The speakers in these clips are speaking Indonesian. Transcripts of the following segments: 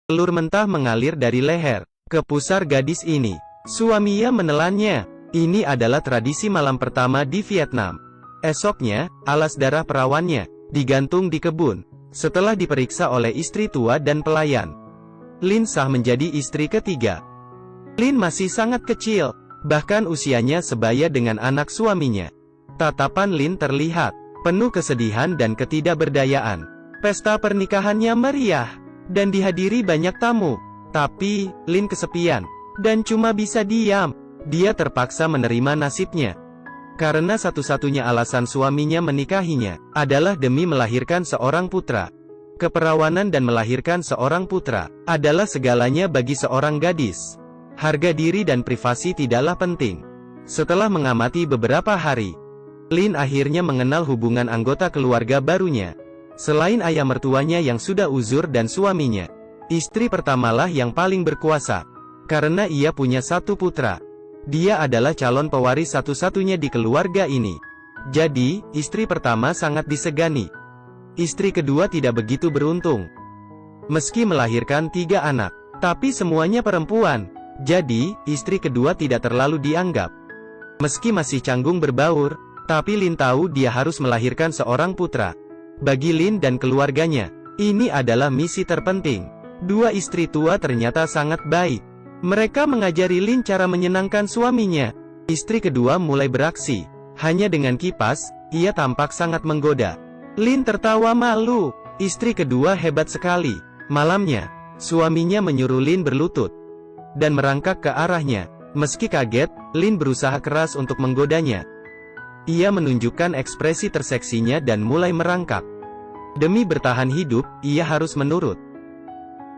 Telur mentah mengalir dari leher ke pusar gadis ini. Suaminya menelannya. Ini adalah tradisi malam pertama di Vietnam. Esoknya, alas darah perawannya digantung di kebun. Setelah diperiksa oleh istri tua dan pelayan, Lin sah menjadi istri ketiga. Lin masih sangat kecil, bahkan usianya sebaya dengan anak suaminya. Tatapan Lin terlihat penuh kesedihan dan ketidakberdayaan. Pesta pernikahannya meriah dan dihadiri banyak tamu, tapi Lin kesepian dan cuma bisa diam. Dia terpaksa menerima nasibnya, karena satu-satunya alasan suaminya menikahinya adalah demi melahirkan seorang putra. Keperawanan dan melahirkan seorang putra adalah segalanya bagi seorang gadis. Harga diri dan privasi tidaklah penting. Setelah mengamati beberapa hari, Lin akhirnya mengenal hubungan anggota keluarga barunya. Selain ayah mertuanya yang sudah uzur dan suaminya, istri pertamalah yang paling berkuasa, karena ia punya satu putra. Dia adalah calon pewaris satu-satunya di keluarga ini. Jadi, istri pertama sangat disegani. Istri kedua tidak begitu beruntung. Meski melahirkan 3 anak, tapi semuanya perempuan. Jadi, istri kedua tidak terlalu dianggap. Meski masih canggung berbaur, tapi Lin tahu dia harus melahirkan seorang putra. Bagi Lin dan keluarganya, ini adalah misi terpenting. 2 istri tua ternyata sangat baik. Mereka mengajari Lin cara menyenangkan suaminya. Istri kedua mulai beraksi. Hanya dengan kipas, ia tampak sangat menggoda. Lin tertawa malu. Istri kedua hebat sekali. Malamnya, suaminya menyuruh Lin berlutut dan merangkak ke arahnya. Meski kaget, Lin berusaha keras untuk menggodanya. Ia menunjukkan ekspresi terseksinya dan mulai merangkak. Demi bertahan hidup, ia harus menurut.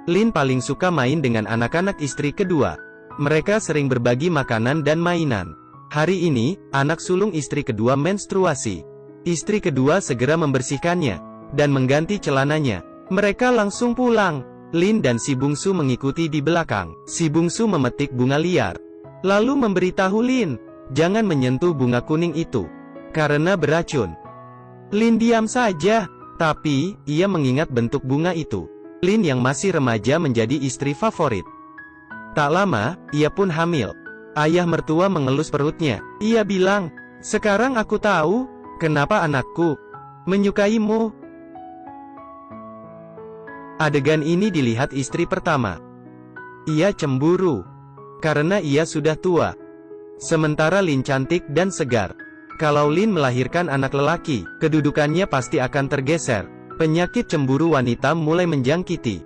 Lin paling suka main dengan anak-anak istri kedua. Mereka sering berbagi makanan dan mainan. Hari ini, anak sulung istri kedua menstruasi. Istri kedua segera membersihkannya dan mengganti celananya. Mereka langsung pulang. Lin dan si bungsu mengikuti di belakang. Si bungsu memetik bunga liar, lalu memberitahu Lin, jangan menyentuh bunga kuning itu, karena beracun. Lin diam saja, tapi ia mengingat bentuk bunga itu. Lin yang masih remaja menjadi istri favorit. Tak lama, ia pun hamil. Ayah mertua mengelus perutnya. Ia bilang, sekarang aku tahu, kenapa anakku menyukaimu. Adegan ini dilihat istri pertama. Ia cemburu, karena ia sudah tua. Sementara Lin cantik dan segar. Kalau Lin melahirkan anak lelaki, kedudukannya pasti akan tergeser. Penyakit cemburu wanita mulai menjangkiti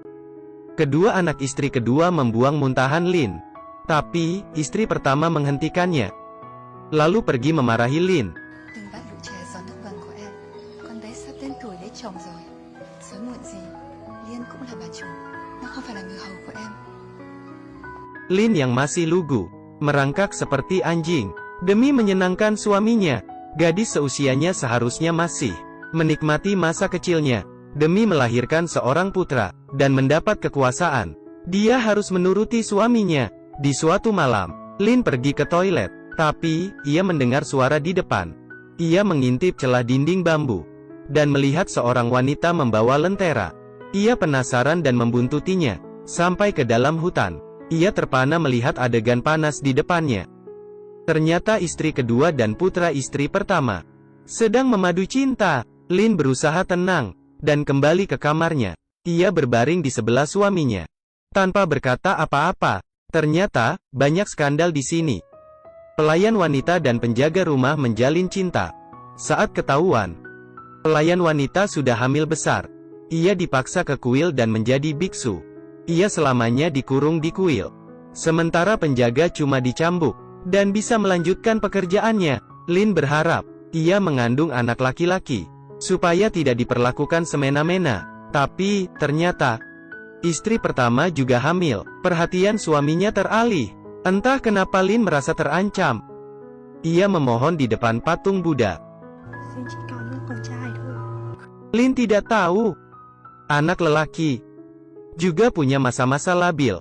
kedua anak istri kedua membuang muntahan Lin. Tapi, istri pertama menghentikannya, lalu pergi memarahi Lin. Lin yang masih lugu, merangkak seperti anjing. Demi menyenangkan suaminya, gadis seusianya seharusnya masih menikmati masa kecilnya. Demi melahirkan seorang putra dan mendapat kekuasaan, dia harus menuruti suaminya. Di suatu malam, Lin pergi ke toilet, tapi ia mendengar suara di depan. Ia mengintip celah dinding bambu dan melihat seorang wanita membawa lentera. Ia penasaran dan membuntutinya sampai ke dalam hutan. Ia terpana melihat adegan panas di depannya. Ternyata istri kedua dan putra istri pertama sedang memadu cinta. Lin berusaha tenang dan kembali ke kamarnya. Ia berbaring di sebelah suaminya tanpa berkata apa-apa. Ternyata banyak skandal di sini. Pelayan wanita dan penjaga rumah menjalin cinta. Saat ketahuan, pelayan wanita sudah hamil besar, ia dipaksa ke kuil dan menjadi biksu. Ia selamanya dikurung di kuil. Sementara penjaga cuma dicambuk dan bisa melanjutkan pekerjaannya. Lin berharap ia mengandung anak laki-laki supaya tidak diperlakukan semena-mena. Tapi, ternyata, istri pertama juga hamil. Perhatian suaminya teralih. Entah kenapa Lin merasa terancam. Ia memohon di depan patung Buddha. Lin tidak tahu, anak lelaki juga punya masa-masa labil.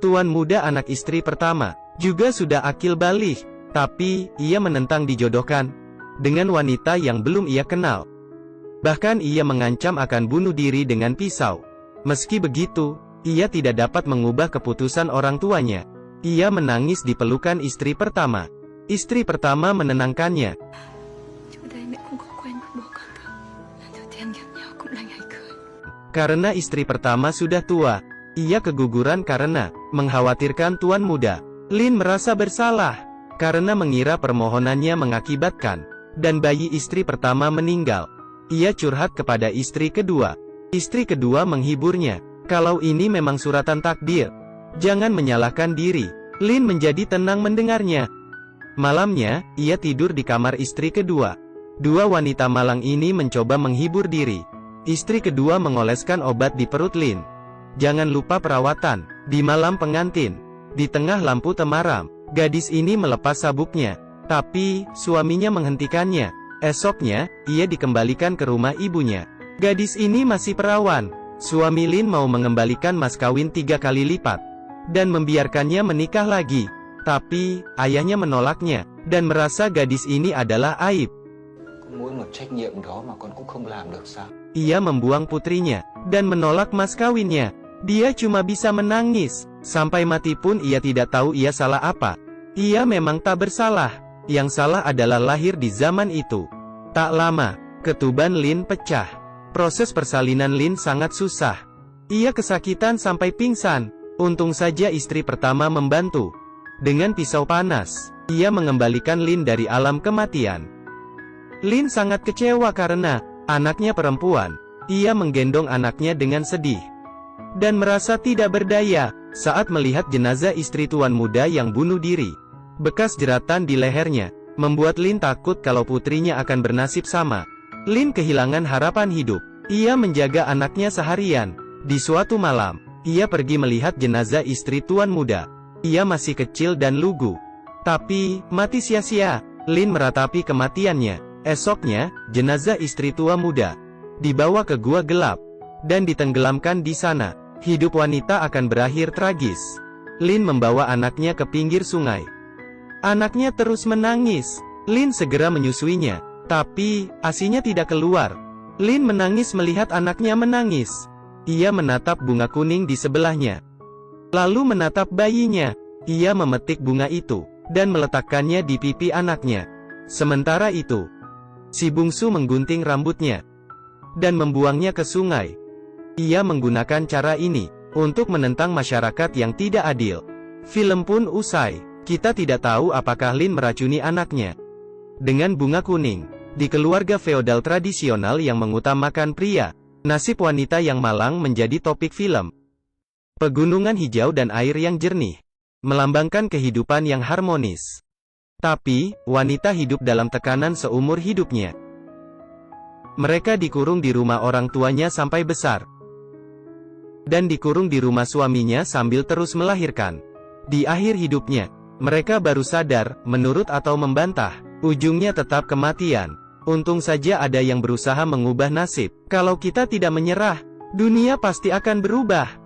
Tuan muda anak istri pertama juga sudah akil balik. Tapi, ia menentang dijodohkan dengan wanita yang belum ia kenal. Bahkan ia mengancam akan bunuh diri dengan pisau. Meski begitu, ia tidak dapat mengubah keputusan orang tuanya. Ia menangis di pelukan istri pertama. Istri pertama menenangkannya. Karena istri pertama sudah tua, ia keguguran karena mengkhawatirkan tuan muda. Lin merasa bersalah karena mengira permohonannya mengakibatkan dan bayi istri pertama meninggal. Ia curhat kepada istri kedua. Istri kedua menghiburnya. Kalau ini memang suratan takdir, jangan menyalahkan diri. Lin menjadi tenang mendengarnya. Malamnya, ia tidur di kamar istri kedua. Dua wanita malang ini mencoba menghibur diri. Istri kedua mengoleskan obat di perut Lin. Jangan lupa perawatan. Di malam pengantin, di tengah lampu temaram, gadis ini melepas sabuknya. Tapi, suaminya menghentikannya. Esoknya, ia dikembalikan ke rumah ibunya. Gadis ini masih perawan. Suami Lin mau mengembalikan mas kawin 3 kali lipat dan membiarkannya menikah lagi. Tapi, ayahnya menolaknya, dan merasa gadis ini adalah aib. Ia membuang putrinya, dan menolak mas kawinnya. Dia cuma bisa menangis. Sampai mati pun ia tidak tahu ia salah apa. Ia memang tak bersalah. Yang salah adalah lahir di zaman itu. Tak lama, ketuban Lin pecah. Proses persalinan Lin sangat susah. Ia kesakitan sampai pingsan. Untung saja istri pertama membantu. Dengan pisau panas, ia mengembalikan Lin dari alam kematian. Lin sangat kecewa karena anaknya perempuan. Ia menggendong anaknya dengan sedih dan merasa tidak berdaya saat melihat jenazah istri tuan muda yang bunuh diri. Bekas jeratan di lehernya membuat Lin takut kalau putrinya akan bernasib sama. Lin kehilangan harapan hidup. Ia menjaga anaknya seharian. Di suatu malam, ia pergi melihat jenazah istri tuan muda. Ia masih kecil dan lugu. Tapi, mati sia-sia. Lin meratapi kematiannya. Esoknya, jenazah istri tua muda dibawa ke gua gelap dan ditenggelamkan di sana. Hidup wanita akan berakhir tragis. Lin membawa anaknya ke pinggir sungai. Anaknya terus menangis. Lin segera menyusuinya, tapi ASINya tidak keluar. Lin menangis melihat anaknya menangis. Ia menatap bunga kuning di sebelahnya, lalu menatap bayinya. Ia memetik bunga itu dan meletakkannya di pipi anaknya. Sementara itu, si bungsu menggunting rambutnya dan membuangnya ke sungai. Ia menggunakan cara ini untuk menentang masyarakat yang tidak adil. Film pun usai. Kita tidak tahu apakah Lin meracuni anaknya dengan bunga kuning. Di keluarga feodal tradisional yang mengutamakan pria, nasib wanita yang malang menjadi topik film. Pegunungan hijau dan air yang jernih melambangkan kehidupan yang harmonis. Tapi, wanita hidup dalam tekanan seumur hidupnya. Mereka dikurung di rumah orang tuanya sampai besar, dan dikurung di rumah suaminya sambil terus melahirkan. Di akhir hidupnya, mereka baru sadar, menurut atau membantah, ujungnya tetap kematian. Untung saja ada yang berusaha mengubah nasib. Kalau kita tidak menyerah, dunia pasti akan berubah.